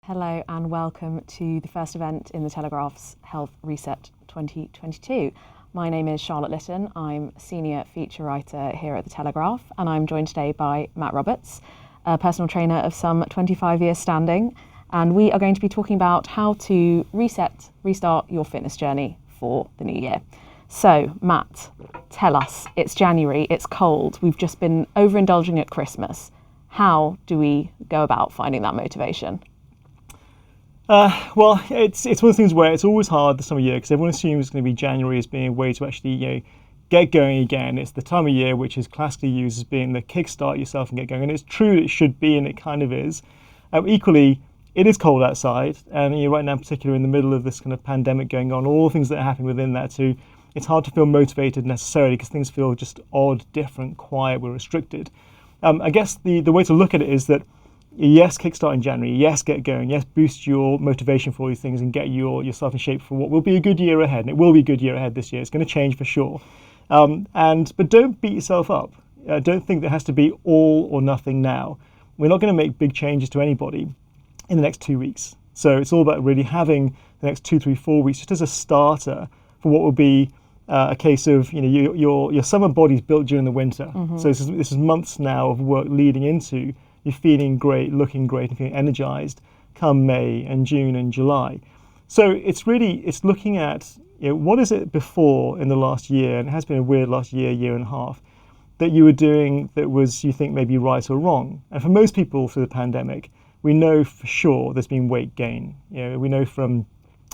Hello and welcome to the first event in the Telegraph's Health Reset 2022. My name is Charlotte Litton. I'm Senior Feature Writer here at the Telegraph, and I'm joined today by Matt Roberts, a personal trainer of some 25 years standing, and we are going to be talking about how to restart your fitness journey for the new year. So, Matt, tell us, it's January, it's cold, we've just been overindulging at Christmas. How do we go about finding that motivation? It's one of the things where it's always hard this time of year because everyone assumes it's going to be January as being a way to actually get going again. It's the time of year which is classically used as being the kickstart yourself and get going, and it's true it should be, and it kind of is. Equally, it is cold outside, and right now, in particular, in the middle of this kind of pandemic going on, all the things that are happening within that too. It's hard to feel motivated necessarily because things feel just odd, different, quiet, we're restricted. I guess the way to look at it is that yes, kickstart in January. Yes, get going. Yes, boost your motivation for all these things and get yourself in shape for what will be a good year ahead. And it will be a good year ahead this year. It's going to change for sure. But don't beat yourself up. Don't think there has to be all or nothing now. We're not going to make big changes to anybody in the next 2 weeks. So it's all about really having the next 2, 3, 4 weeks just as a starter for what will be a case of your summer body's built during the winter. Mm-hmm. So this is months now of work leading into you're feeling great, looking great, and feeling energized come May and June and July. So it's looking at what is it before in the last year, and it has been a weird last year and a half, that you were doing that was, you think, maybe right or wrong. And for most people through the pandemic, we know for sure there's been weight gain. We know from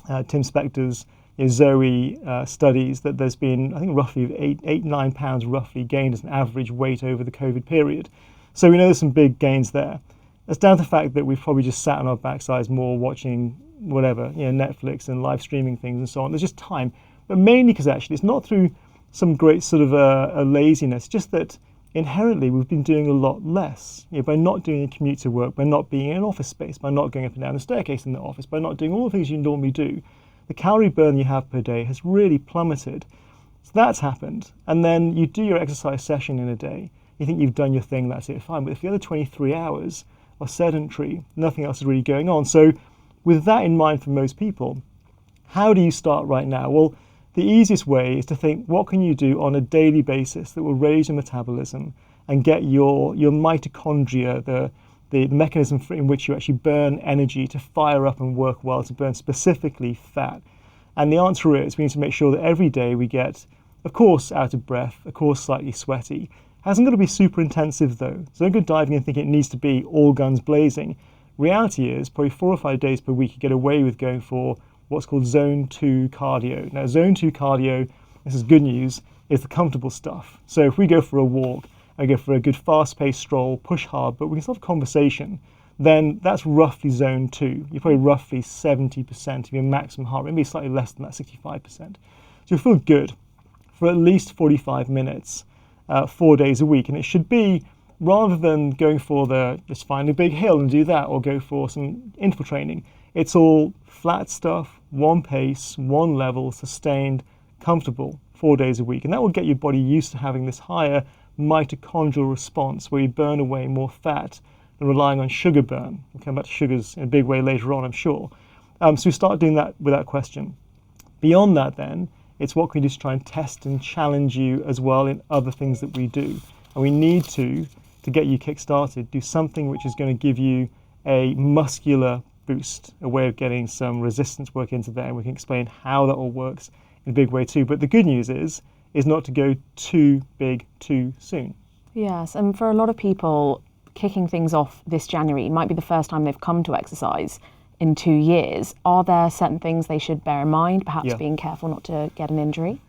Tim Spector's Zoe studies that there's been, I think, roughly 9 pounds roughly gained as an average weight over the COVID period. So we know there's some big gains there. That's down to the fact that we've probably just sat on our backsides more watching whatever, Netflix and live streaming things and so on. There's just time. But mainly because actually it's not through some great sort of a laziness, just that inherently we've been doing a lot less. By not doing a commute to work, by not being in an office space, by not going up and down the staircase in the office, by not doing all the things you normally do, the calorie burn you have per day has really plummeted. So that's happened. And then you do your exercise session in a day. You think you've done your thing, that's it, fine. But if the other 23 hours are sedentary, nothing else is really going on. So with that in mind for most people, how do you start right now? Well, the easiest way is to think, what can you do on a daily basis that will raise your metabolism and get your mitochondria, the mechanism in which you actually burn energy to fire up and work well, to burn specifically fat? And the answer is we need to make sure that every day we get, of course, out of breath, of course, slightly sweaty. Hasn't got to be super intensive though. So don't go diving and thinking it needs to be all guns blazing. Reality is probably 4 or 5 days per week you get away with going for what's called zone 2 cardio. Now zone 2 cardio, this is good news, is the comfortable stuff. So if we go for a walk and go for a good fast-paced stroll, push hard, but we can still have a conversation, then that's roughly zone 2. You're probably roughly 70% of your maximum heart rate, maybe slightly less than that, 65%. So you feel good for at least 45 minutes. 4 days a week, and it should be, rather than going for just find a big hill and do that, or go for some interval training, it's all flat stuff, one pace, one level, sustained, comfortable, 4 days a week, and that will get your body used to having this higher mitochondrial response where you burn away more fat than relying on sugar burn. We'll come back to sugars in a big way later on, I'm sure. So we start doing that without question. Beyond that then, it's what can we do to try and test and challenge you as well in other things that we do. And we need to get you kick-started, do something which is going to give you a muscular boost, a way of getting some resistance work into there. And we can explain how that all works in a big way too. But the good news is not to go too big too soon. Yes, and for a lot of people, kicking things off this January might be the first time they've come to exercise in 2 years. Are there certain things they should bear in mind, perhaps being careful not to get an injury?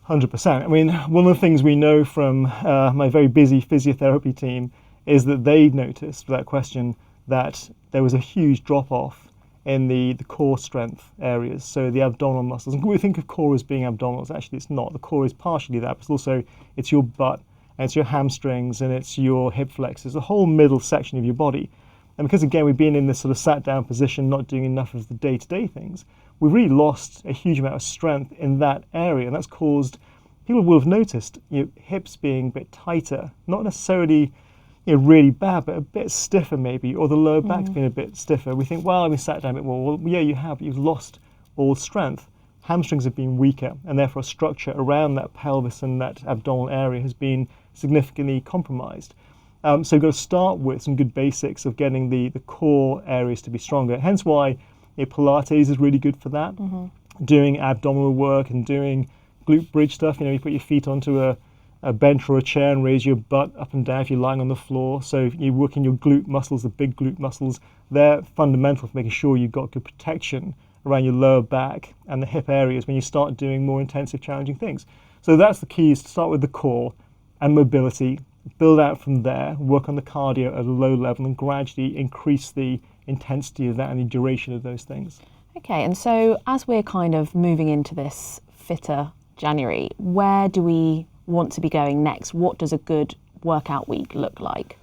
100%. I mean, one of the things we know from my very busy physiotherapy team is that they noticed, without question, that there was a huge drop-off in the core strength areas, so the abdominal muscles. And we think of core as being abdominals. Actually, it's not. The core is partially that, but also it's your butt, and it's your hamstrings, and it's your hip flexors, the whole middle section of your body. And because, again, we've been in this sort of sat-down position, not doing enough of the day-to-day things, we've really lost a huge amount of strength in that area. And that's caused, people will have noticed, hips being a bit tighter, not necessarily really bad, but a bit stiffer maybe, or the lower back's been a bit stiffer, we think, well, we sat down a bit more. Well, yeah, you have. You've lost all strength. Hamstrings have been weaker, and therefore structure around that pelvis and that abdominal area has been significantly compromised. So we've got to start with some good basics of getting the core areas to be stronger. Hence why Pilates is really good for that. Doing abdominal work and doing glute bridge stuff. You put your feet onto a bench or a chair and raise your butt up and down if you're lying on the floor. So you're working your glute muscles, the big glute muscles. They're fundamental for making sure you've got good protection around your lower back and the hip areas when you start doing more intensive, challenging things. So that's the key, is to start with the core and mobility, build out from there, work on the cardio at a low level, and gradually increase the intensity of that and the duration of those things. Okay, and so as we're kind of moving into this fitter January, where do we want to be going next? What does a good workout week look like?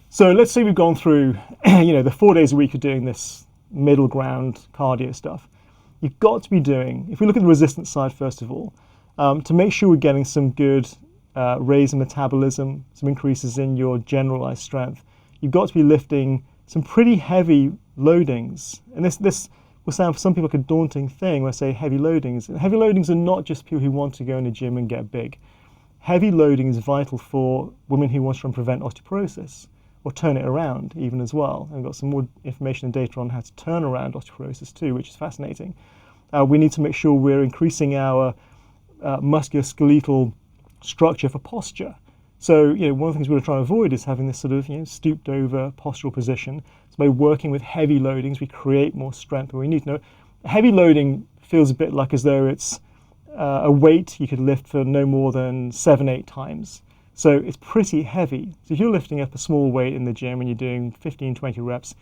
So let's say we've gone through, the 4 days a week of doing this middle ground cardio stuff. You've got to be doing, if we look at the resistance side first of all, to make sure we're getting some good raise in metabolism, some increases in your generalized strength, you've got to be lifting some pretty heavy loadings. And this will sound for some people like a daunting thing when I say heavy loadings. And heavy loadings are not just people who want to go in the gym and get big. Heavy loading is vital for women who want to try and prevent osteoporosis, or turn it around even as well. And we've got some more information and data on how to turn around osteoporosis too, which is fascinating. We need to make sure we're increasing our musculoskeletal structure for posture. So, one of the things we're going to try and avoid is having this sort of, stooped over postural position. So by working with heavy loadings, we create more strength. But we need to know, heavy loading feels a bit like as though it's a weight you could lift for no more than 7-8 times. So it's pretty heavy. So if you're lifting up a small weight in the gym and you're doing 15-20 reps,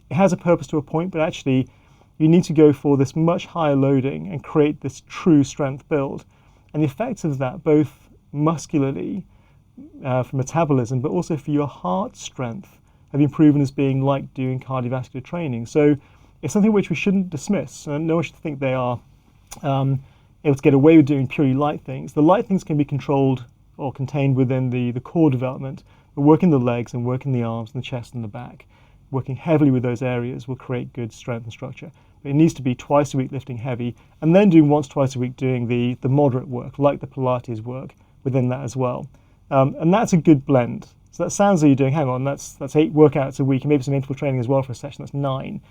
it has a purpose to a point, but actually you need to go for this much higher loading and create this true strength build. And the effects of that, both muscularly for metabolism, but also for your heart strength, have been proven as being like doing cardiovascular training. So it's something which we shouldn't dismiss, and no one should think they are able to get away with doing purely light things. The light things can be controlled or contained within the core development, but working the legs and working the arms and the chest and the back, working heavily with those areas will create good strength and structure. But it needs to be twice a week lifting heavy, and then doing once, twice a week doing the moderate work, like the Pilates work within that as well. And that's a good blend. So that sounds like you're doing, hang on, that's 8 workouts a week, and maybe some interval training as well for a session, that's 9.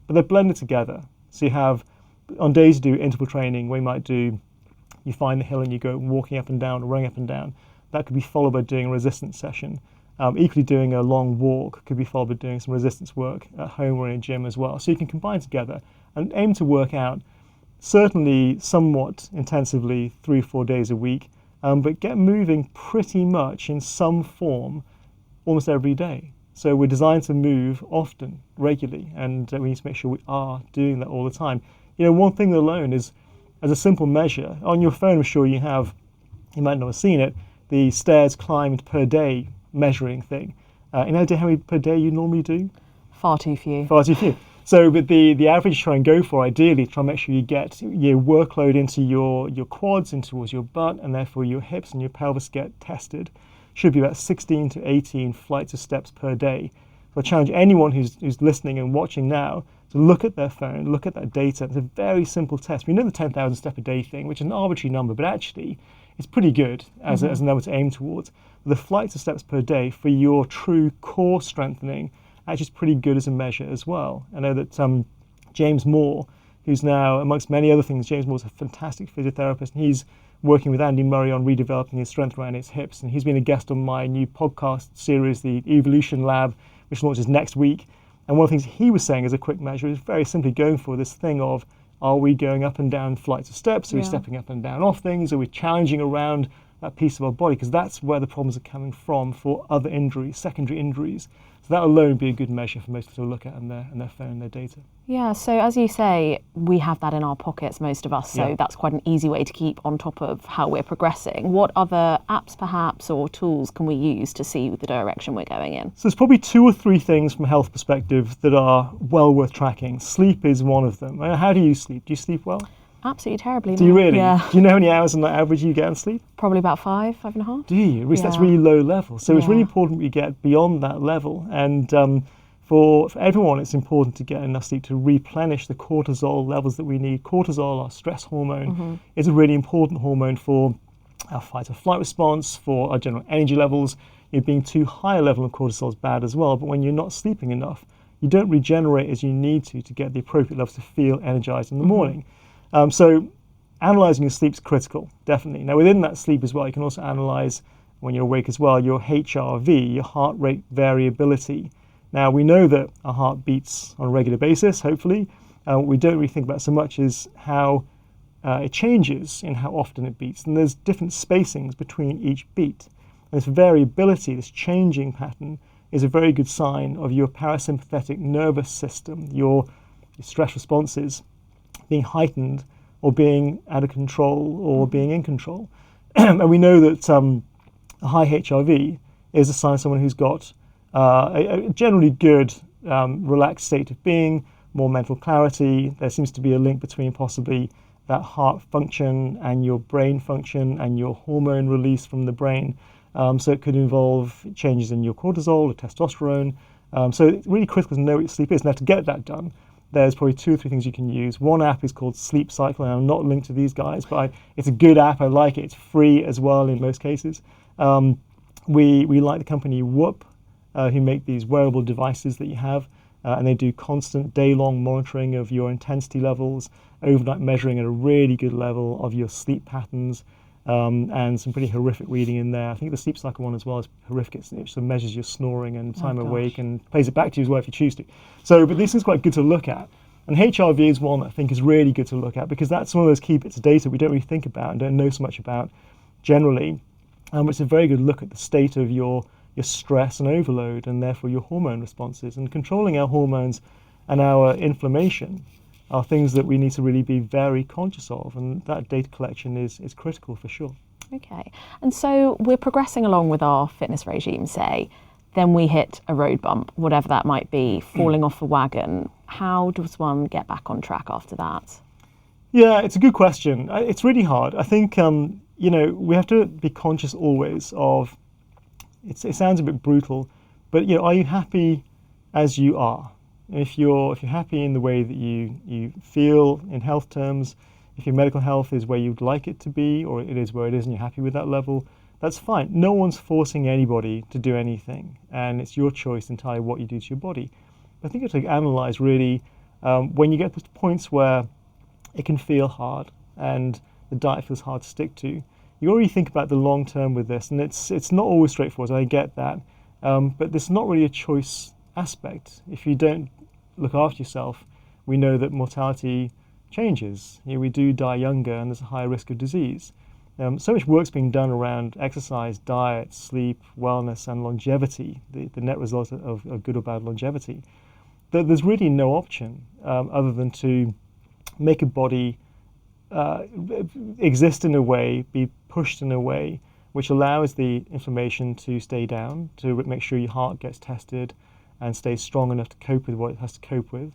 But they're blended together. So you have, on days you do interval training, where you find the hill and you go walking up and down or running up and down. That could be followed by doing a resistance session. Equally, doing a long walk could be followed by doing some resistance work at home or in a gym as well. So you can combine together and aim to work out, certainly somewhat intensively, 3 or 4 days a week, but get moving pretty much in some form almost every day. So we're designed to move often, regularly, and we need to make sure we are doing that all the time. One thing alone is, as a simple measure, on your phone, I'm sure you might not have seen it, the stairs climbed per day measuring thing. Any idea how many per day you normally do? Far too few. Far too few. So with the average try and go for, ideally, try and make sure you get your workload into your quads and towards your butt, and therefore your hips and your pelvis get tested. Should be about 16 to 18 flights of steps per day. So I challenge anyone who's listening and watching now to look at their phone, look at that data. It's a very simple test. We know the 10,000 step a day thing, which is an arbitrary number, but actually it's pretty good as a number to aim towards. The flights of steps per day for your true core strengthening actually is pretty good as a measure as well. I know that James Moore, who's now, amongst many other things, James Moore's a fantastic physiotherapist, and he's working with Andy Murray on redeveloping his strength around his hips, and he's been a guest on my new podcast series, the Evolution Lab, which launches next week. And one of the things he was saying as a quick measure is very simply going for this thing of, are we going up and down flights of steps? Are we stepping up and down off things? Are we challenging around that piece of our body? Because that's where the problems are coming from for other injuries, secondary injuries. So that alone would be a good measure for most people to look at on their phone and their data. Yeah, so as you say, we have that in our pockets, most of us, so that's quite an easy way to keep on top of how we're progressing. What other apps perhaps or tools can we use to see the direction we're going in? So there's probably 2 or 3 things from a health perspective that are well worth tracking. Sleep is one of them. How do you sleep? Do you sleep well? Absolutely terribly. Do you really? Yeah. Do you know how many hours on average you get on sleep? Probably about 5.5. Do you? Which that's Yeah. really low level. So it's really Yeah. important we get beyond that level. And for everyone, it's important to get enough sleep to replenish the cortisol levels that we need. Cortisol, our stress hormone, is a really important hormone for our fight or flight response, for our general energy levels. Being too high a level of cortisol is bad as well. But when you're not sleeping enough, you don't regenerate as you need to get the appropriate levels to feel energized in the morning. So analysing your sleep is critical, definitely. Now, within that sleep as well, you can also analyse, when you're awake as well, your HRV, your heart rate variability. Now, we know that our heart beats on a regular basis, hopefully. What we don't really think about so much is how it changes in how often it beats. And there's different spacings between each beat. And this variability, this changing pattern, is a very good sign of your parasympathetic nervous system, your stress responses being heightened or being out of control or being in control. And we know that a high HRV is a sign of someone who's got a generally good, relaxed state of being, more mental clarity. There seems to be a link between possibly that heart function and your brain function and your hormone release from the brain. So it could involve changes in your cortisol or testosterone. So it's really critical to know what your sleep is. Now, to get that done, there's probably 2 or 3 things you can use. One app is called Sleep Cycle, and I'm not linked to these guys, but it's a good app. I like it. It's free as well in most cases. We like the company Whoop, who make these wearable devices that you have, and they do constant day-long monitoring of your intensity levels, overnight measuring at a really good level of your sleep patterns, and some pretty horrific reading in there. I think the Sleep Cycle one as well is horrific. It sort of measures your snoring and time awake and plays it back to you as well if you choose to. So, but this is quite good to look at. And HRV is one that I think is really good to look at because that's one of those key bits of data we don't really think about and don't know so much about generally. It's a very good look at the state of your stress and overload and therefore your hormone responses. And controlling our hormones and our inflammation are things that we need to really be very conscious of, and that data collection is critical for sure. Okay, and so we're progressing along with our fitness regime, say, then we hit a road bump, whatever that might be, falling off the wagon. How does one get back on track after that? Yeah, it's a good question. It's really hard. I think, we have to be conscious always of, it sounds a bit brutal, but, are you happy as you are? If you're happy in the way that you feel in health terms, if your medical health is where you'd like it to be, or it is where it is and you're happy with that level, that's fine. No one's forcing anybody to do anything, and it's your choice entirely what you do to your body. But I think you have to analyse really when you get to points where it can feel hard and the diet feels hard to stick to. You already think about the long term with this, and it's not always straightforward. I get that, but there's not really a choice aspect. If you don't look after yourself, we know that mortality changes. We do die younger and there's a higher risk of disease. So much work's being done around exercise, diet, sleep, wellness and longevity, the net result of good or bad longevity, that there's really no option other than to make a body exist in a way, be pushed in a way which allows the inflammation to stay down, to make sure your heart gets tested and stays strong enough to cope with what it has to cope with,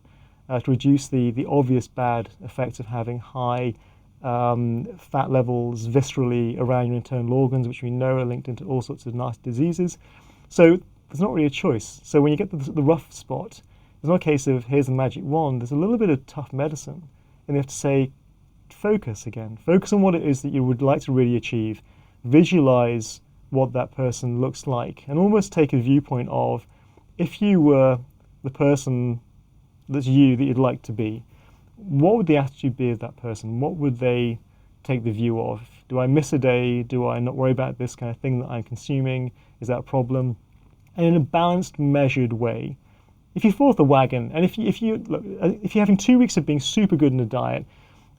to reduce the obvious bad effects of having high fat levels viscerally around your internal organs, which we know are linked into all sorts of nasty diseases. So there's not really a choice. So when you get to the rough spot, there's not a case of here's the magic wand. There's a little bit of tough medicine, and you have to say, focus again. Focus on what it is that you would like to really achieve. Visualize what that person looks like, and almost take a viewpoint of, if you were the person that's you that you'd like to be, what would the attitude be of that person? What would they take the view of? Do I miss a day? Do I not worry about this kind of thing that I'm consuming? Is that a problem? And in a balanced, measured way, if you fall off the wagon, and if you're having 2 weeks of being super good in a diet,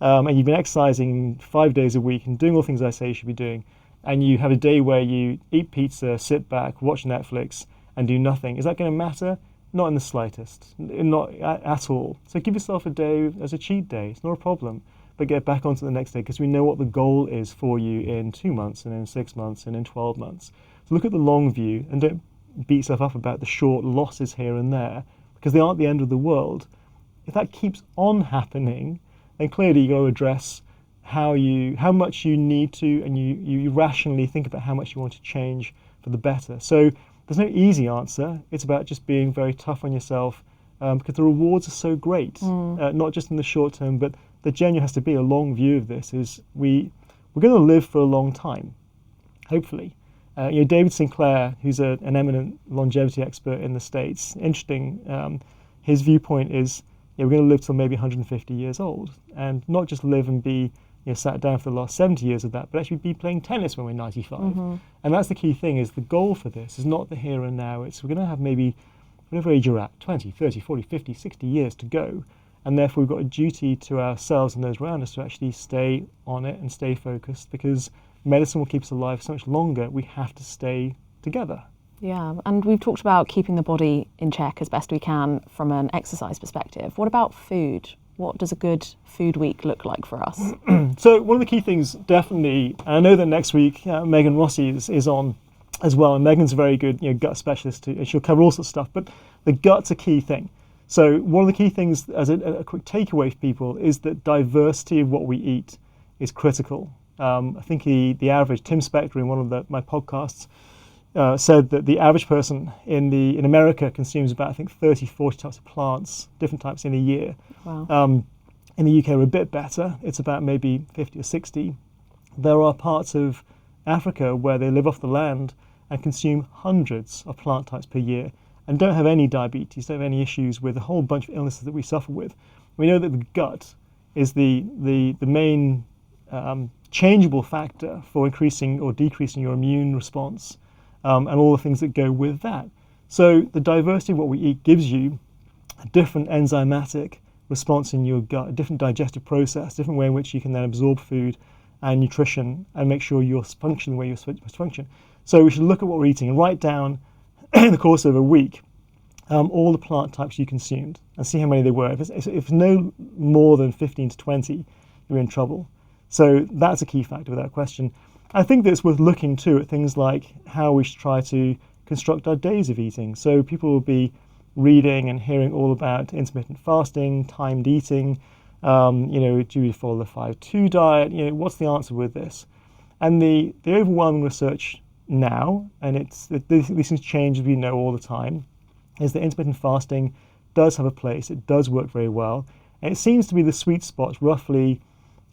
and you've been exercising 5 days a week and doing all the things I say you should be doing, and you have a day where you eat pizza, sit back, watch Netflix, and do nothing, is that going to matter? Not in the slightest, not at all. So give yourself a day as a cheat day. It's not a problem, but get back onto the next day because we know what the goal is for you in 2 months and in 6 months and in 12 months. So look at the long view and don't beat yourself up about the short losses here and there because they aren't the end of the world. If that keeps on happening, then clearly you've got to address how much you need to, and you rationally think about how much you want to change for the better. So there's no easy answer. It's about just being very tough on yourself, because the rewards are so great, not just in the short term, but there genuinely has to be a long view of this. Is we're going to live for a long time, hopefully. David Sinclair, who's an eminent longevity expert in the States, interesting. His viewpoint is, we're going to live till maybe 150 years old, and not just live and be sat down for the last 70 years of that, but actually be playing tennis when we're 95. And that's the key thing, is the goal for this is not the here and now. It's we're going to have maybe, whatever age you're at, 20, 30, 40, 50, 60 years to go. And therefore we've got a duty to ourselves and those around us to actually stay on it and stay focused, because medicine will keep us alive so much longer. We have to stay together. Yeah, and we've talked about keeping the body in check as best we can from an exercise perspective. What about food? What does a good food week look like for us? So one of the key things, definitely, and I know that next week Megan Rossi is on as well, and Megan's a very good gut specialist too, and she'll cover all sorts of stuff, but the gut's a key thing. So one of the key things, as a quick takeaway for people, is that diversity of what we eat is critical. I think the average, Tim Spector in one of my podcasts, said that the average person in America consumes about, I think, 30, 40 types of plants, different types in a year. Wow. In the UK, we're a bit better. It's about maybe 50 or 60. There are parts of Africa where they live off the land and consume hundreds of plant types per year and don't have any diabetes, don't have any issues with a whole bunch of illnesses that we suffer with. We know that the gut is the main changeable factor for increasing or decreasing your immune response, and all the things that go with that. So the diversity of what we eat gives you a different enzymatic response in your gut, a different digestive process, different way in which you can then absorb food and nutrition and make sure you're functioning the way you're supposed to function. So we should look at what we're eating and write down in the course of a week all the plant types you consumed and see how many there were. If no more than 15 to 20, you're in trouble. So that's a key factor without question. I think that it's worth looking too at things like how we should try to construct our days of eating. So people will be reading and hearing all about intermittent fasting, timed eating, do we follow the 5-2 diet? What's the answer with this? And the overwhelming research now, and these things change as we know all the time, is that intermittent fasting does have a place. It does work very well. And it seems to be the sweet spot, roughly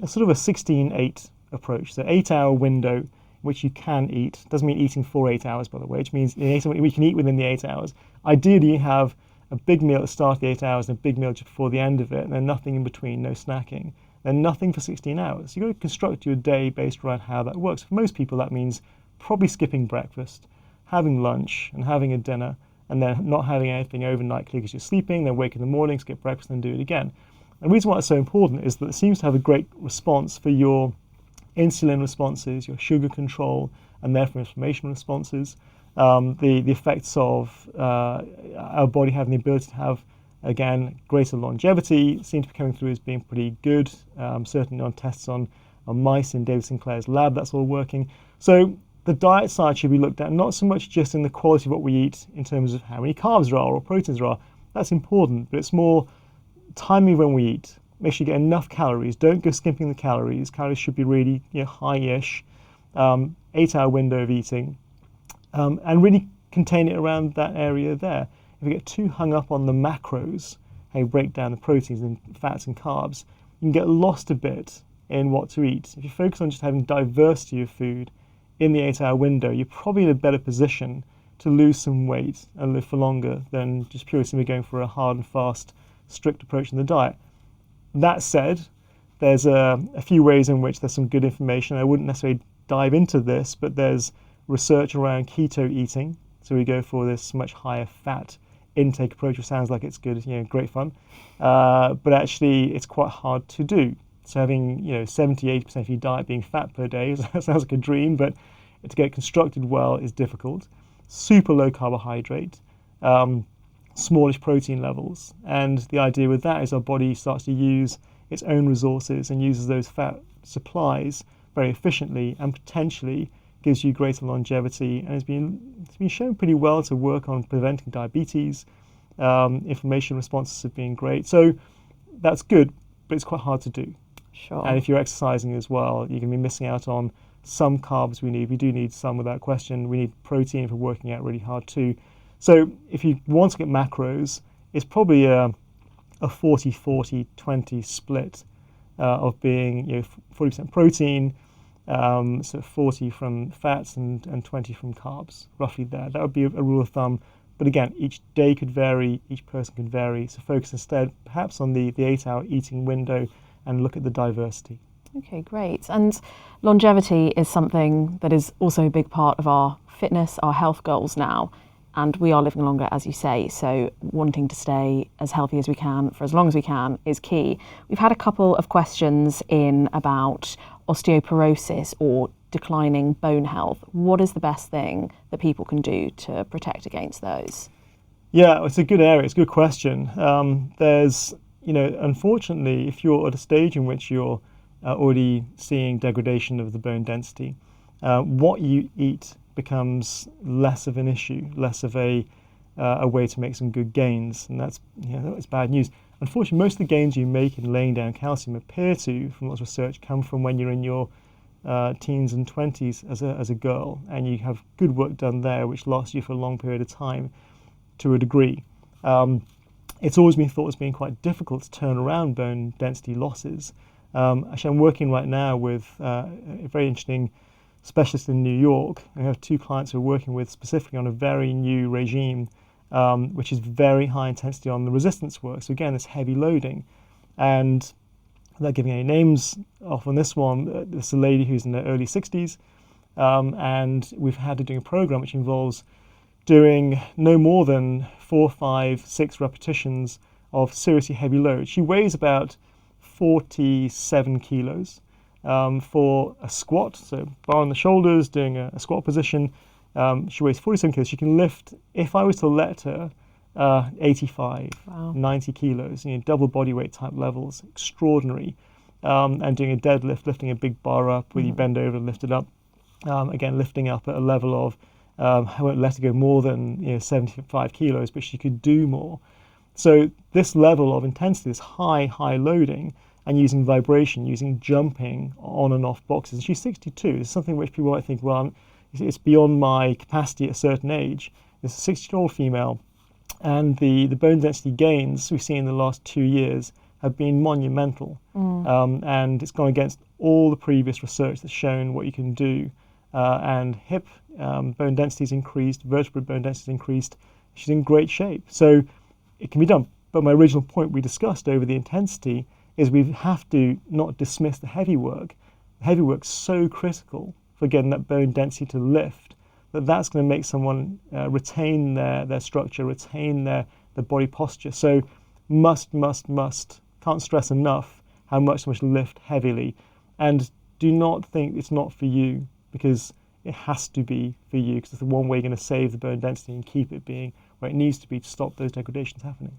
a sort of a 16-8 approach. So 8-hour window in which you can eat. Doesn't mean eating for 8 hours, by the way, which means we can eat within the 8 hours. Ideally, you have a big meal at the start of the 8 hours and a big meal just before the end of it, and then nothing in between, no snacking. Then nothing for 16 hours. You've got to construct your day based around how that works. For most people, that means probably skipping breakfast, having lunch and having a dinner, and then not having anything overnight because you're sleeping, then wake in the morning, skip breakfast, and do it again. And the reason why it's so important is that it seems to have a great response for your insulin responses, your sugar control, and therefore inflammation responses. The effects of our body having the ability to have, again, greater longevity seem to be coming through as being pretty good. Certainly on tests on mice in David Sinclair's lab, that's all working. So the diet side should be looked at, not so much just in the quality of what we eat in terms of how many carbs there are or proteins there are. That's important, but it's more timing when we eat. Make sure you get enough calories. Don't go skimping the calories. Calories should be really high-ish. 8-hour window of eating. And really contain it around that area there. If you get too hung up on the macros, how you break down the proteins and fats and carbs, you can get lost a bit in what to eat. If you focus on just having diversity of food in the 8-hour window, you're probably in a better position to lose some weight and live for longer than just purely simply going for a hard and fast, strict approach in the diet. That said, there's a few ways in which there's some good information. I wouldn't necessarily dive into this, but there's research around keto eating. So we go for this much higher fat intake approach, which sounds like it's good, great fun. But actually, it's quite hard to do. So having 70-80% of your diet being fat per day sounds like a dream, but to get it constructed well is difficult. Super low carbohydrate, smallish protein levels. And the idea with that is our body starts to use its own resources and uses those fat supplies very efficiently and potentially gives you greater longevity. And it's been shown pretty well to work on preventing diabetes. Inflammation responses have been great. So that's good. but it's quite hard to do. Sure. And if you're exercising as well, you're going to be missing out on some carbs we need. We do need some without question. We need protein for working out really hard too. So if you want to get macros, it's probably a 40-40-20 split of being 40% protein, so 40 from fats and 20 from carbs, roughly there. That would be a rule of thumb. But again, each day could vary, each person could vary. So focus instead perhaps on the 8-hour eating window and look at the diversity. Okay, great. And longevity is something that is also a big part of our fitness, our health goals now. And we are living longer, as you say, so wanting to stay as healthy as we can for as long as we can is key. We've had a couple of questions in about osteoporosis or declining bone health. What is the best thing that people can do to protect against those? Yeah, it's a good area. It's a good question. There's, unfortunately, if you're at a stage in which you're already seeing degradation of the bone density, what you eat becomes less of an issue, less of a way to make some good gains, and that's bad news. Unfortunately, most of the gains you make in laying down calcium appear to, from lots of research, come from when you're in your teens and 20s as a girl, and you have good work done there, which lasts you for a long period of time to a degree. It's always been thought as being quite difficult to turn around bone density losses. Actually, I'm working right now with a very interesting specialist in New York. I have 2 clients who are working with specifically on a very new regime, which is very high intensity on the resistance work. So again, it's heavy loading. And without giving any names off on this one, this is a lady who's in her early 60s, and we've had her doing a program which involves doing no more than 4, 5, 6 repetitions of seriously heavy load. She weighs about 47 kilos. For a squat, so bar on the shoulders, doing a squat position, she weighs 47 kilos. She can lift, if I was to let her, 85, wow. 90 kilos, double body weight type levels, extraordinary. And doing a deadlift, lifting a big bar up, where you bend over and lift it up. Again, lifting up at a level of, I won't let her go more than 75 kilos, but she could do more. So this level of intensity, this high loading, and using vibration, using jumping on and off boxes. And she's 62. It's something which people might think, well, it's beyond my capacity at a certain age. This is a 60-year-old female, and the bone density gains we've seen in the last 2 years have been monumental. And it's gone against all the previous research that's shown what you can do. And hip bone density has increased, vertebral bone density has increased. She's in great shape. So it can be done. But my original point we discussed over the intensity is we have to not dismiss the heavy work. The heavy work's so critical for getting that bone density to lift that's going to make someone retain their structure, retain their body posture. So must, can't stress enough how much to lift heavily. And do not think it's not for you, because it has to be for you, because it's the one way you're going to save the bone density and keep it being where it needs to be to stop those degradations happening.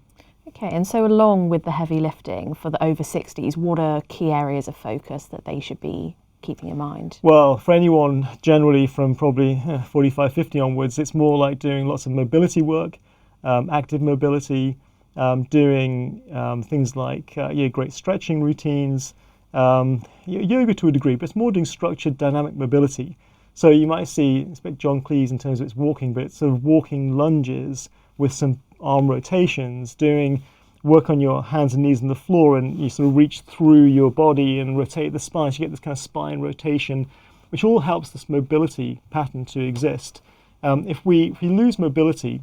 Okay, and so along with the heavy lifting for the over 60s, what are key areas of focus that they should be keeping in mind? Well, for anyone generally from probably 45, 50 onwards, it's more like doing lots of mobility work, active mobility, doing things like great stretching routines, yoga to a degree, but it's more doing structured dynamic mobility. So you might see, it's a bit John Cleese in terms of its walking, but it's sort of walking lunges with some arm rotations, doing work on your hands and knees on the floor, and you sort of reach through your body and rotate the spine, so you get this kind of spine rotation, which all helps this mobility pattern to exist. If we lose mobility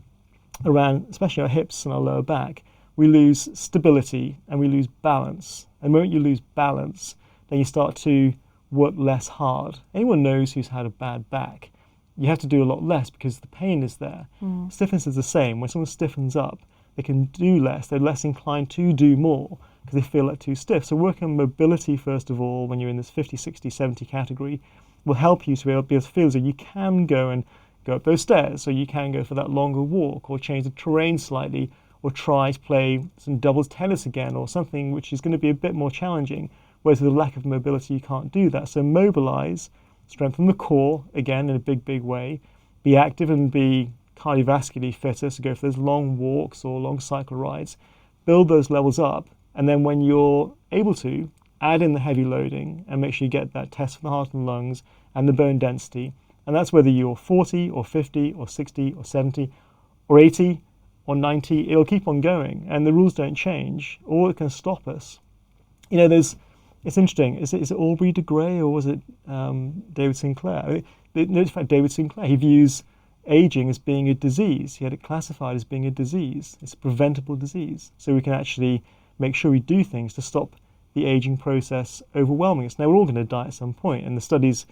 around, especially our hips and our lower back, we lose stability and we lose balance. And the moment you lose balance, then you start to work less hard. Anyone knows who's had a bad back, you have to do a lot less because the pain is there. Stiffness is the same. When someone stiffens up, they can do less. They're less inclined to do more because they feel like too stiff. So working on mobility, first of all, when you're in this 50, 60, 70 category, will help you to be able to feel as though you can go up those stairs, so you can go for that longer walk, or change the terrain slightly, or try to play some doubles tennis again, or something which is going to be a bit more challenging, whereas with a lack of mobility you can't do that. So mobilize, strengthen the core, again in a big way, be active and be cardiovascularly fitter, so go for those long walks or long cycle rides, build those levels up, And then when you're able to, add in the heavy loading and make sure you get that test for the heart and lungs and the bone density. And that's whether you're 40 or 50 or 60 or 70 or 80 or 90, it'll keep on going. And the rules don't change. All that can stop us, it's interesting. Is it Aubrey de Grey or was it David Sinclair? In fact, David Sinclair, he views aging as being a disease. He had it classified as being a disease. It's a preventable disease. So we can actually make sure we do things to stop the aging process overwhelming us. Now, we're all going to die at some point, and the studies,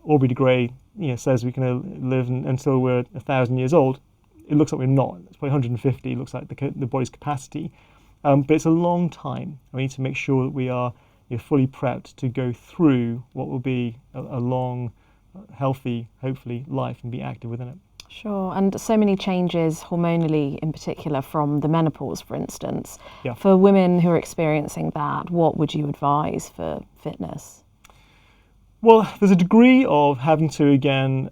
Aubrey de Grey says we can live until we're 1,000 years old. It looks like we're not. It's probably 150, it looks like the body's capacity. But it's a long time. We need to make sure that we are fully prepped to go through what will be a long, healthy, hopefully, life and be active within it. Sure, and so many changes hormonally in particular from the menopause, for instance. Yeah. For women who are experiencing that, what would you advise for fitness? Well, there's a degree of having to, again,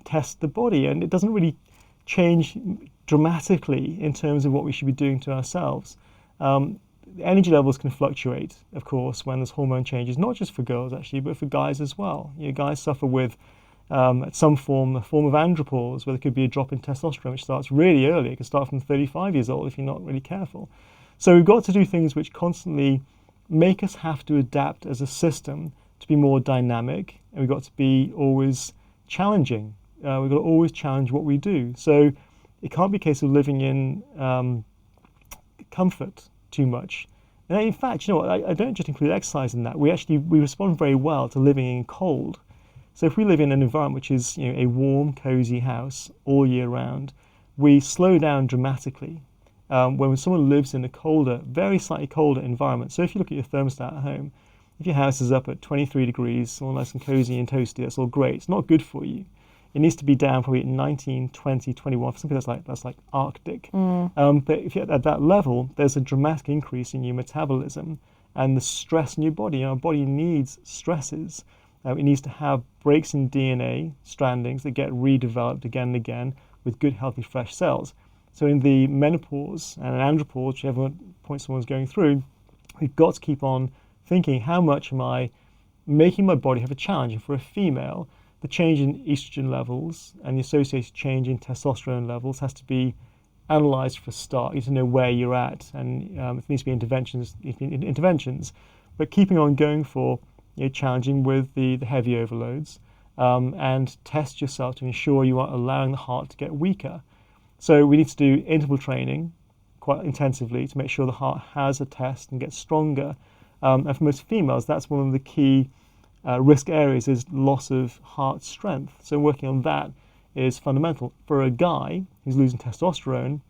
test the body, and it doesn't really change dramatically in terms of what we should be doing to ourselves. Energy levels can fluctuate, of course, when there's hormone changes, not just for girls, actually, but for guys as well. Guys suffer with a form of andropause, where there could be a drop in testosterone, which starts really early. It can start from 35 years old if you're not really careful. So we've got to do things which constantly make us have to adapt as a system to be more dynamic, and we've got to be always challenging. We've got to always challenge what we do. So it can't be a case of living in comfort too much. And in fact, I don't just include exercise in that. We respond very well to living in cold. So if we live in an environment which is a warm, cozy house all year round, we slow down dramatically when someone lives in a colder, very slightly colder environment. So if you look at your thermostat at home, if your house is up at 23 degrees, all nice and cozy and toasty, that's all great. It's not good for you. It needs to be down probably at 19, 20, 21, for something that's like Arctic. But if you're at that level, there's a dramatic increase in your metabolism and the stress in your body. Our body needs stresses. It needs to have breaks in DNA strandings that get redeveloped again and again with good, healthy, fresh cells. So in the menopause and andropause, whichever point someone's going through, we've got to keep on thinking, how much am I making my body have a challenge? And for a female, the change in estrogen levels and the associated change in testosterone levels has to be analysed for a start. You need to know where you're at, and it needs to be interventions. But keeping on going for challenging with the heavy overloads, and test yourself to ensure you aren't allowing the heart to get weaker. So we need to do interval training quite intensively to make sure the heart has a test and gets stronger. And for most females, that's one of the key risk areas is loss of heart strength. So working on that is fundamental. For a guy who's losing testosterone,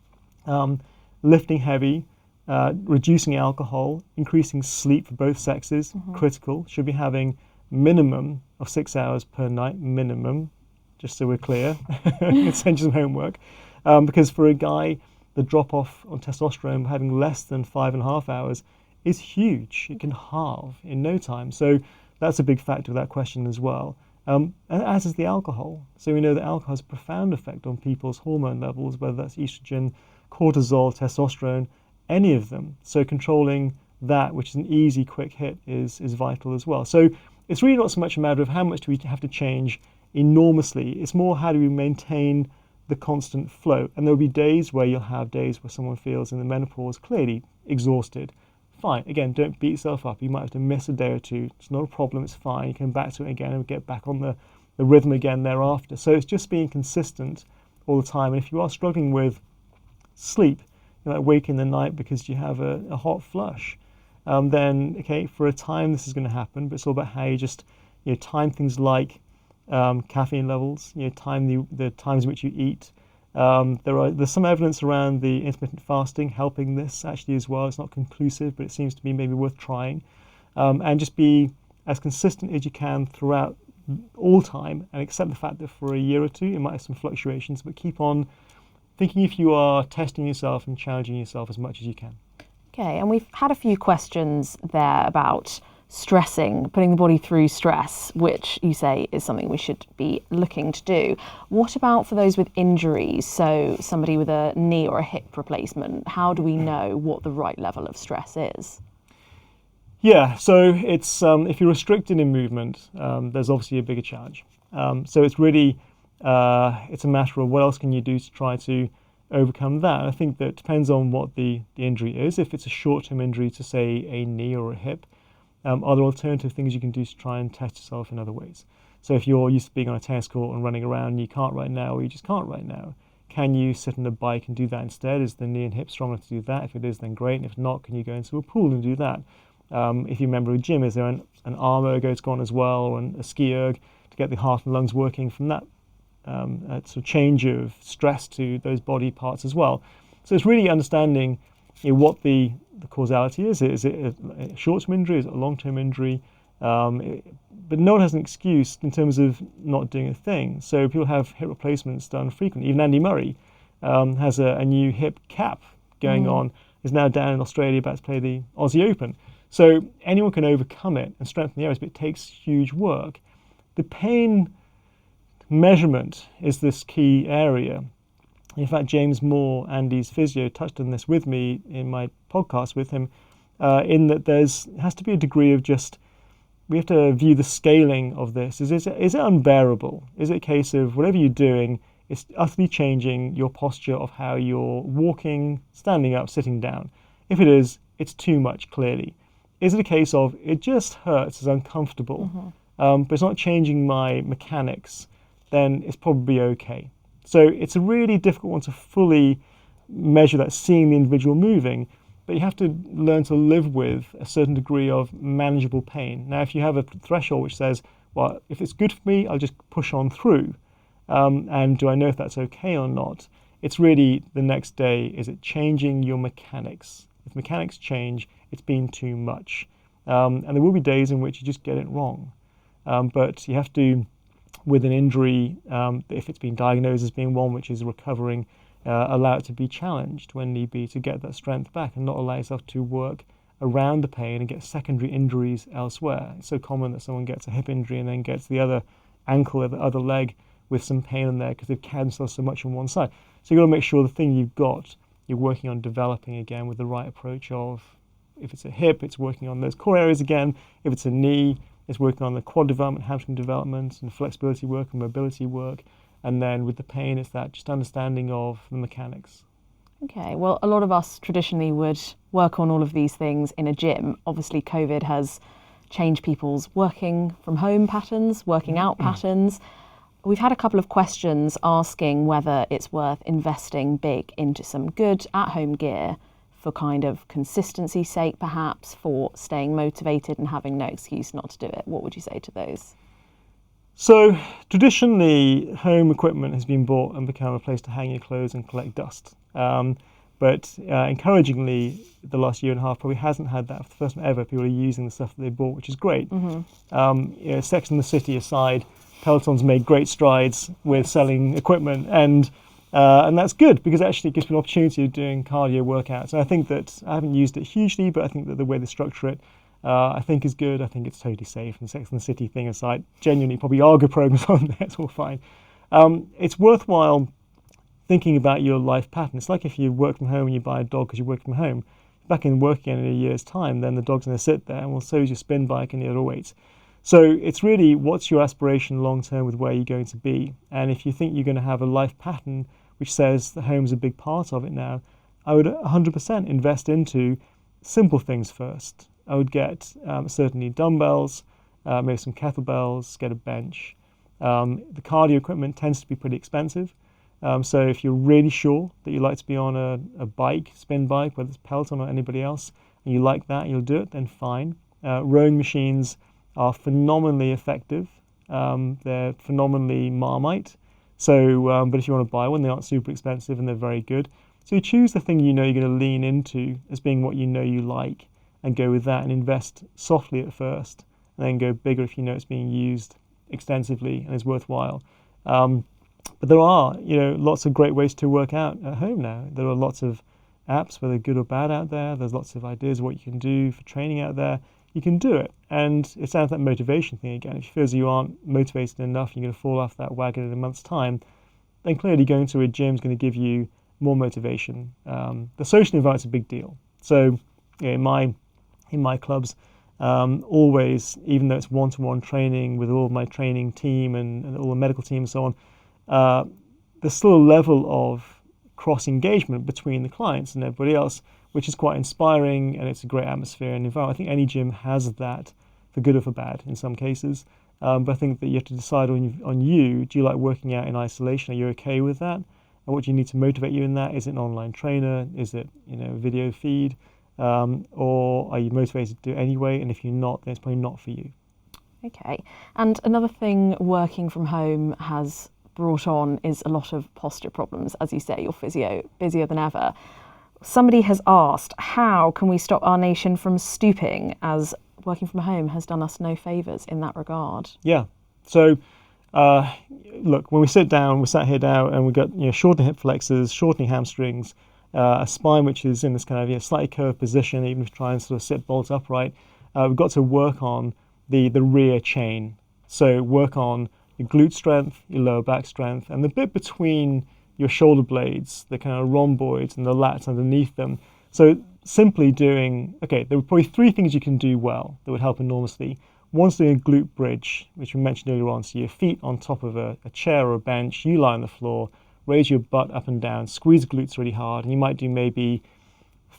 lifting heavy, reducing alcohol, increasing sleep for both sexes, critical. Should be having minimum of 6 hours per night, minimum, just so we're clear. Send you some homework. Because for a guy, the drop-off on testosterone, having less than 5.5 hours, is huge. It can halve in no time. So that's a big factor of that question as well. And as is the alcohol. So we know that alcohol has a profound effect on people's hormone levels, whether that's estrogen, cortisol, testosterone, any of them. So controlling that, which is an easy, quick hit, is vital as well. So it's really not so much a matter of how much do we have to change enormously. It's more how do we maintain the constant flow. And there'll be days where you'll have days where someone feels in the menopause clearly exhausted. Fine. Again, don't beat yourself up. You might have to miss a day or two. It's not a problem. it's fine. You come back to it again and get back on the rhythm again thereafter. So it's just being consistent all the time. And if you are struggling with sleep, you might wake in the night because you have a hot flush, then, okay, for a time this is going to happen, but it's all about how you just time things like caffeine levels, time the times in which you eat. There's some evidence around the intermittent fasting helping this actually as well. It's not conclusive, but it seems to be maybe worth trying. And just be as consistent as you can throughout all time, and accept the fact that for a year or two it might have some fluctuations, but keep on thinking if you are testing yourself and challenging yourself as much as you can. Okay, and we've had a few questions there about stressing, putting the body through stress, which you say is something we should be looking to do. What about for those with injuries? So somebody with a knee or a hip replacement, how do we know what the right level of stress is? Yeah, so it's if you're restricted in movement, there's obviously a bigger challenge. So it's really it's a matter of what else can you do to try to overcome that. And I think that depends on what the injury is. If it's a short-term injury to, say, a knee or a hip, are there alternative things you can do to try and test yourself in other ways? So if you're used to being on a tennis court and running around and you can't right now, or you just can't right now, can you sit on a bike and do that instead? Is the knee and hip strong enough to do that? If it is, then great. And if not, can you go into a pool and do that? If you remember a gym, is there an arm ergo to go on as well, or a ski erg to get the heart and lungs working from that sort of change of stress to those body parts as well? So it's really understanding what the causality is. Is it a short-term injury? Is it a long-term injury? But no one has an excuse in terms of not doing a thing. So people have hip replacements done frequently. Even Andy Murray has a new hip cap going on, is now down in Australia about to play the Aussie Open. So anyone can overcome it and strengthen the areas, but it takes huge work. The pain measurement is this key area. In fact, James Moore, Andy's physio, touched on this with me in my podcast with him, in that has to be a degree of we have to view the scaling of this. Is it unbearable? Is it a case of whatever you're doing, it's utterly changing your posture of how you're walking, standing up, sitting down? If it is, it's too much, clearly. Is it a case of it just hurts, it's uncomfortable, but it's not changing my mechanics, then it's probably okay. So it's a really difficult one to fully measure that, seeing the individual moving, but you have to learn to live with a certain degree of manageable pain. Now, if you have a threshold which says, well, if it's good for me, I'll just push on through, and do I know if that's okay or not? It's really the next day, is it changing your mechanics? If mechanics change, it's been too much. And there will be days in which you just get it wrong. But you have to, with an injury, if it's been diagnosed as being one which is recovering, allow it to be challenged when need be to get that strength back, and not allow yourself to work around the pain and get secondary injuries elsewhere. It's so common that someone gets a hip injury and then gets the other ankle or the other leg with some pain in there because they've carried themselves so much on one side. So you've got to make sure the thing you've got, you're working on developing again with the right approach of, if it's a hip, it's working on those core areas again. If it's a knee, it's working on the quad development, hamstring development, and flexibility work and mobility work. And then with the pain, it's that just understanding of the mechanics. Okay, well, a lot of us traditionally would work on all of these things in a gym. Obviously, COVID has changed people's working from home patterns, working out patterns. We've had a couple of questions asking whether it's worth investing big into some good at-home gear for kind of consistency's sake, perhaps, for staying motivated and having no excuse not to do it. What would you say to those? So traditionally, home equipment has been bought and become a place to hang your clothes and collect dust. But encouragingly, the last year and a half probably hasn't had that. For the first time ever, people are using the stuff that they bought, which is great. Sex and the City aside, Peloton's made great strides with selling equipment, and that's good because actually it gives people an opportunity of doing cardio workouts. And I think that I haven't used it hugely, but I think that the way they structure it, I think is good. I think it's totally safe. And Sex and the City thing aside, genuinely probably are good programs on there. It's all fine. It's worthwhile thinking about your life pattern. It's like if you work from home and you buy a dog because you work from home. Back in work again in a year's time, then the dog's going to sit there, and well, so is your spin bike and the other weights. So it's really, what's your aspiration long term with where you're going to be? And if you think you're going to have a life pattern which says the home's a big part of it now, I would 100% invest into simple things first. I would get certainly dumbbells, maybe some kettlebells, get a bench. The cardio equipment tends to be pretty expensive. So if you're really sure that you like to be on a bike, spin bike, whether it's Peloton or anybody else, and you like that, you'll do it, then fine. Rowing machines are phenomenally effective. They're phenomenally Marmite. So, but if you want to buy one, they aren't super expensive and they're very good. So you choose the thing you know you're going to lean into as being what you know you like, and go with that and invest softly at first, and then go bigger if you know it's being used extensively and is worthwhile. But there are, lots of great ways to work out at home now. There are lots of apps, whether good or bad, out there. There's lots of ideas of what you can do for training out there. you can do it. And it's down to that motivation thing again. If you feel as you aren't motivated enough, you're going to fall off that wagon in a month's time, then clearly going to a gym is going to give you more motivation. The social environment's a big deal. So in my clubs, always, even though it's one-to-one training with all of my training team and all the medical team and so on, there's still a level of cross-engagement between the clients and everybody else, which is quite inspiring, and it's a great atmosphere and environment. I think any gym has that, for good or for bad in some cases. But I think that you have to decide on you. Do you like working out in isolation? Are you okay with that? And what do you need to motivate you in that? Is it an online trainer? Is it a video feed? Or are you motivated to do it anyway? And if you're not, then it's probably not for you. Okay. And another thing working from home has brought on is a lot of posture problems. As you say, your physio busier than ever. Somebody has asked, how can we stop our nation from stooping, as working from home has done us no favours in that regard? Yeah. So, look, when we sit down, we're sat here now, and we've got shortening hip flexors, shortening hamstrings, a spine which is in this kind of slightly curved position, even if you try and sort of sit bolt upright. We've got to work on the rear chain. So work on your glute strength, your lower back strength, and the bit between your shoulder blades, the kind of rhomboids and the lats underneath them. So simply doing, there are probably three things you can do well that would help enormously. One's doing a glute bridge, which we mentioned earlier on. So your feet on top of a chair or a bench, you lie on the floor, raise your butt up and down, squeeze the glutes really hard, and you might do maybe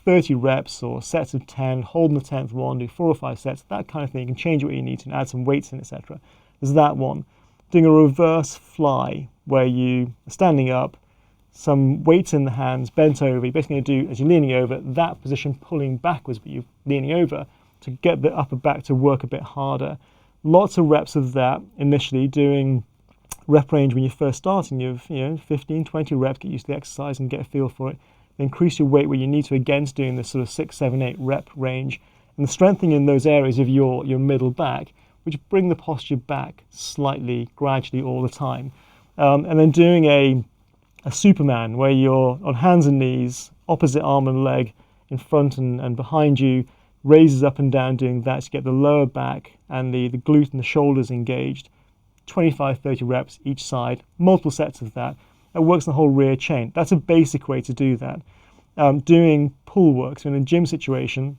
30 reps or sets of 10, holding the 10th one, do 4 or 5 sets, that kind of thing. You can change it where you need to and add some weights in, etc. There's that one. Doing a reverse fly, where you are standing up, some weights in the hands, bent over. You're basically going to do, as you're leaning over, that position pulling backwards, but you're leaning over to get the upper back to work a bit harder. Lots of reps of that initially, doing rep range when you're first starting. You have 15, 20 reps, get used to the exercise and get a feel for it. Then increase your weight where you need to, against doing this sort of 6, 7, 8 rep range. And strengthening in those areas of your middle back, which bring the posture back slightly, gradually all the time. And then doing a Superman, where you're on hands and knees, opposite arm and leg, in front and behind you, raises up and down, doing that to get the lower back and the glute and the shoulders engaged. 25, 30 reps each side, multiple sets of that. That works the whole rear chain. That's a basic way to do that. Doing pull work, so in a gym situation,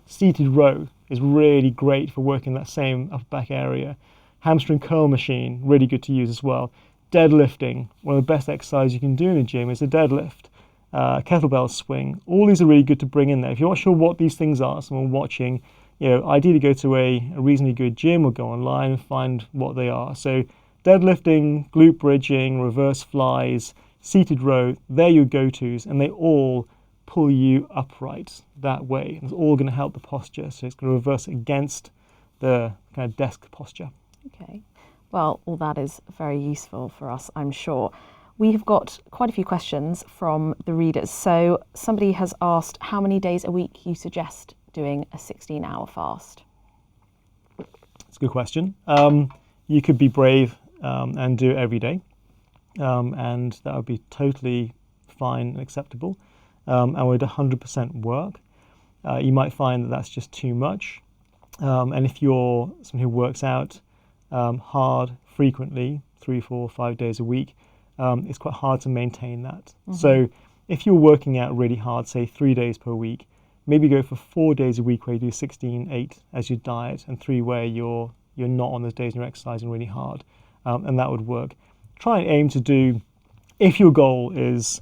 seated row is really great for working that same upper back area. Hamstring curl machine, really good to use as well. Deadlifting, one of the best exercises you can do in the gym is a deadlift. Kettlebell swing, all these are really good to bring in there. If you're not sure what these things are, someone watching, ideally go to a reasonably good gym or go online and find what they are. So deadlifting, glute bridging, reverse flies, seated row, they're your go-tos, and they all pull you upright that way. It's all going to help the posture, so it's going to reverse against the kind of desk posture. Okay. Well, all that is very useful for us, I'm sure. We have got quite a few questions from the readers. So somebody has asked how many days a week you suggest doing a 16-hour fast. That's a good question. You could be brave and do it every day, and that would be totally fine and acceptable, and would 100% work. You might find that that's just too much, and if you're someone who works out hard frequently, 3, 4, 5 days a week, it's quite hard to maintain that. Mm-hmm. So if you're working out really hard, say 3 days per week, maybe go for 4 days a week where you do 16-8 as your diet, and 3 where you're not on those days and you're exercising really hard, and that would work. Try and aim to do, if your goal is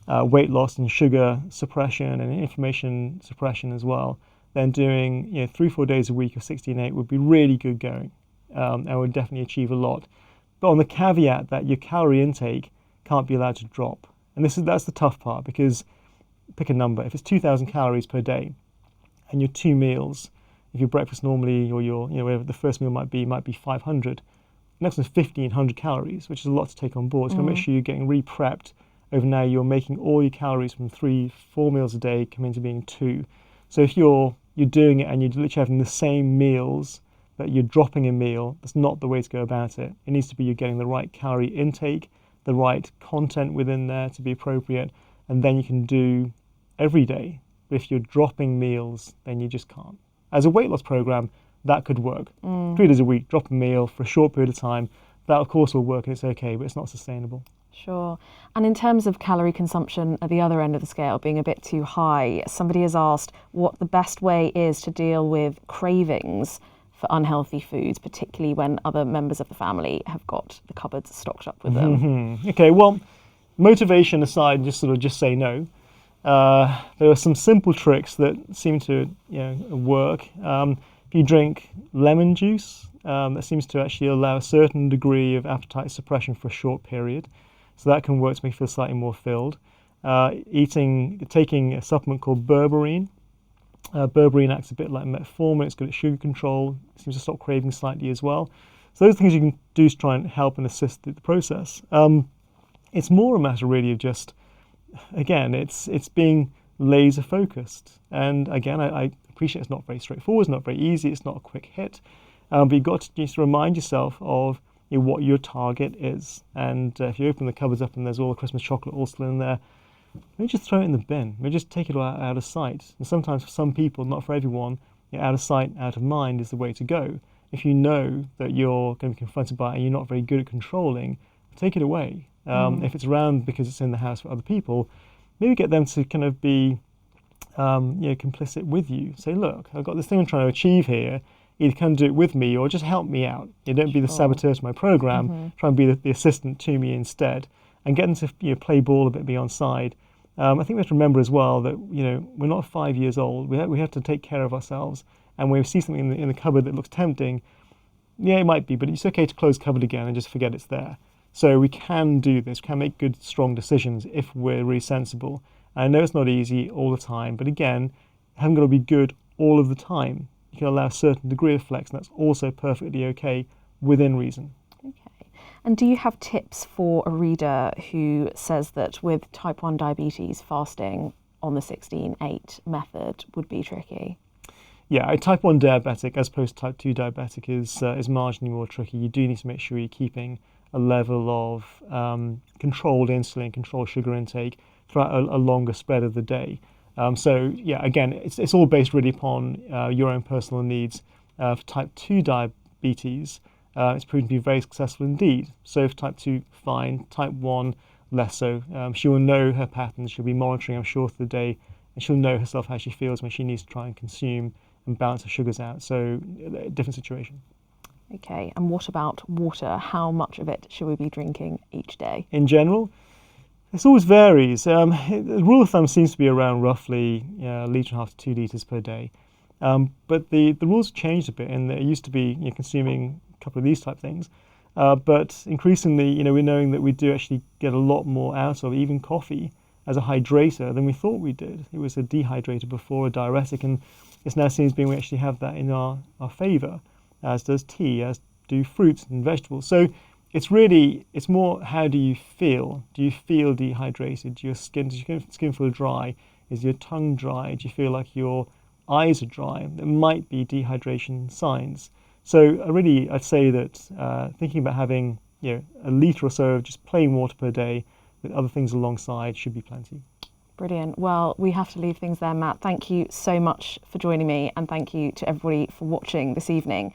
weight loss and sugar suppression and inflammation suppression as well, then doing 3, 4 days a week of 16-8 would be really good going, and would definitely achieve a lot. But on the caveat that your calorie intake can't be allowed to drop. And that's the tough part, because pick a number. If it's 2,000 calories per day and your 2 meals, if your breakfast normally or your whatever the first meal might be 500, the next one's 1,500 calories, which is a lot to take on board. So make sure you're getting re-prepped over now. You're making all your calories from 3, 4 meals a day come into being 2. So if you're doing it and you're literally having the same meals, but you're dropping a meal, that's not the way to go about it. It needs to be you're getting the right calorie intake, the right content within there to be appropriate, and then you can do every day. But if you're dropping meals, then you just can't. as a weight loss program, that could work. 3 days a week, drop a meal for a short period of time, that of course will work and it's okay, but it's not sustainable. Sure. And in terms of calorie consumption at the other end of the scale being a bit too high, somebody has asked what the best way is to deal with cravings for unhealthy foods, particularly when other members of the family have got the cupboards stocked up with them. Okay, well, motivation aside, just say no. There are some simple tricks that seem to work. If you drink lemon juice, that seems to actually allow a certain degree of appetite suppression for a short period. So that can work to make you feel slightly more filled. Taking a supplement called berberine. Berberine acts a bit like metformin. It's good at sugar control. It seems to stop craving slightly as well. So those things you can do to try and help and assist the process. It's more a matter really of just, again, it's being laser focused. And again, I appreciate it's not very straightforward. It's not very easy. It's not a quick hit. But you've got to just remind yourself of what your target is. And if you open the cupboards up and there's all the Christmas chocolate all still in there, maybe just throw it in the bin. Maybe just take it out of sight. And sometimes for some people, not for everyone, out of sight, out of mind is the way to go. If you know that you're going to be confronted by it and you're not very good at controlling, take it away. If it's around because it's in the house for other people, maybe get them to kind of be complicit with you. Say, look, I've got this thing I'm trying to achieve here. Either come do it with me or just help me out. Don't be the saboteur to my program. Try and be the assistant to me instead, and get them to play ball a bit, be on side. I think we have to remember as well that we're not 5 years old. We have to take care of ourselves. And when we see something in the cupboard that looks tempting, yeah, it might be, but it's okay to close the cupboard again and just forget it's there. So we can do this. We can make good, strong decisions if we're really sensible. And I know it's not easy all the time, but again, it hasn't got to be good all of the time. You can allow a certain degree of flex, and that's also perfectly okay within reason. Okay. And do you have tips for a reader who says that with type 1 diabetes, fasting on the 16-8 method would be tricky? Yeah, a type 1 diabetic as opposed to type 2 diabetic is marginally more tricky. You do need to make sure you're keeping a level of controlled insulin, controlled sugar intake throughout a longer spread of the day. So yeah, again, it's all based really upon your own personal needs. For type 2 diabetes, it's proven to be very successful indeed. So for type 2, fine. Type 1, less so. She will know her patterns. She'll be monitoring, I'm sure, through the day, and she'll know herself how she feels when she needs to try and consume and balance her sugars out. So a different situation. Okay, and what about water? How much of it should we be drinking each day? In general, this always varies. The rule of thumb seems to be around roughly a litre and a half to 2 litres per day. But the rules have changed a bit, and it used to be consuming a couple of these type things. But increasingly, we're knowing that we do actually get a lot more out of even coffee as a hydrator than we thought we did. It was a dehydrator before, a diuretic, and it's now seems being we actually have that in our favour, as does tea, as do fruits and vegetables. So it's more how do you feel? Do you feel dehydrated? Does your skin feel dry? Is your tongue dry? Do you feel like your eyes are dry? There might be dehydration signs. So I'd say that thinking about having a litre or so of just plain water per day with other things alongside should be plenty. Brilliant. Well, we have to leave things there, Matt. Thank you so much for joining me, and thank you to everybody for watching this evening.